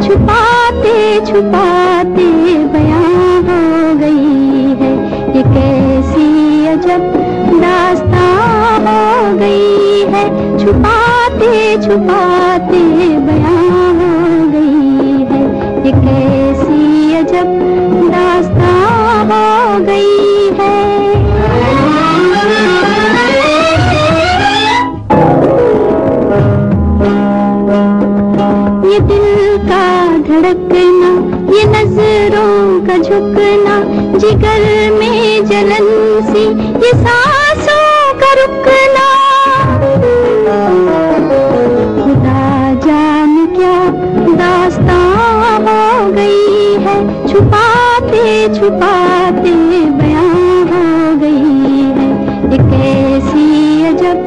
छुपाते छुपाते बयां हो गई है। ये कैसी अजब दास्तां हो गई है। छुपाते छुपाते बयां हो गई है। ये कैसी अजब दास्तां हो गई है। ये दिल का धड़कना, ये नजरों का झुकना, जिगर में जलन सी, ये सांसों का रुकना। खुदा जाने क्या दास्तां हो गई है। छुपाते छुपाते बयां हो गई है। ये कैसी अजब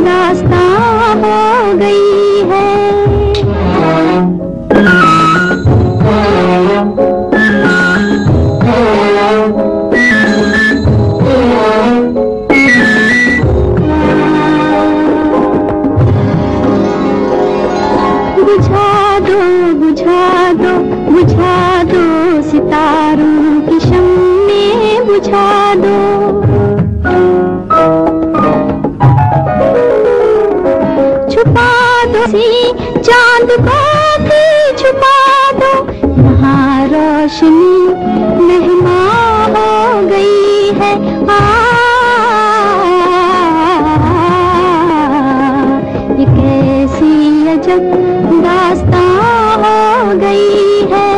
दास्तां हो गई है। बुझा दो बुझा दो बुझा दो सितारों की शम्में बुझा दो। छुपा दो सी चांद को भी छुपा दो। यहाँ रोशनी मेहमान हो गई है। ये कैसी अजब दास्तां हो गई है।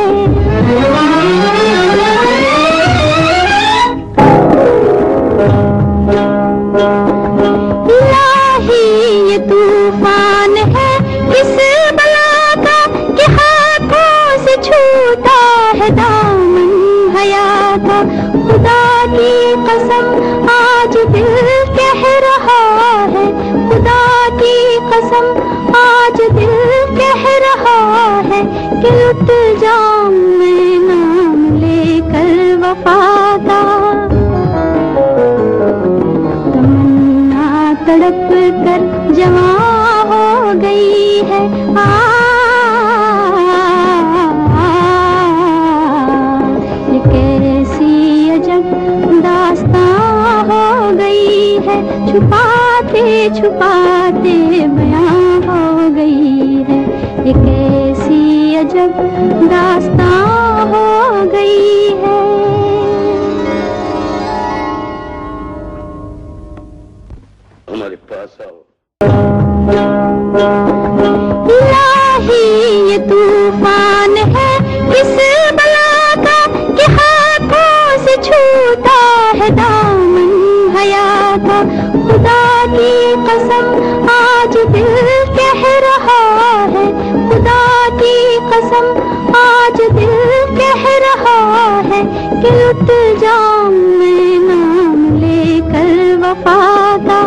इलाही ये तूफान है किस बला का कि हाथों से छूटा है दामन हया का। खुदा की कसम आज दिल कह रहा है। खुदा की कसम आज दिल कह रहा है कि लुट जाऊं मैं नाम लेकर वफा का। तमन्ना तड़प कर जवां हो गई है। ये कैसी अजब दास्तां हो गई है। छुपाते छुपाते बयां हो गई है। ये कैसी अजब दास्तां हो गई है। हमारे पास आओ। इलाही ये तूफान है किस बला का कि हाथों से छूटा है दामन हया का। खुदा की कसम आज दिल कह रहा है। खुदा की कसम आज दिल कह रहा है कि लुट जाऊं मैं नाम लेकर वफा का।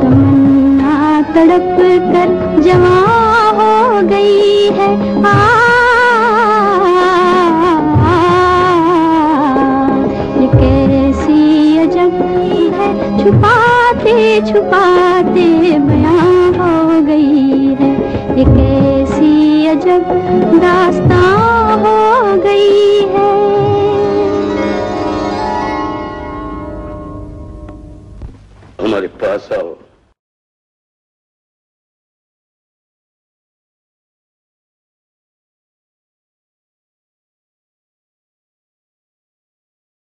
तमन्ना तड़प कर जवां हो गई है। ये कैसी अजब है। छुपाते छुपाते बयां हो गई है। ये कैसी अजब दास्तां हो गई है।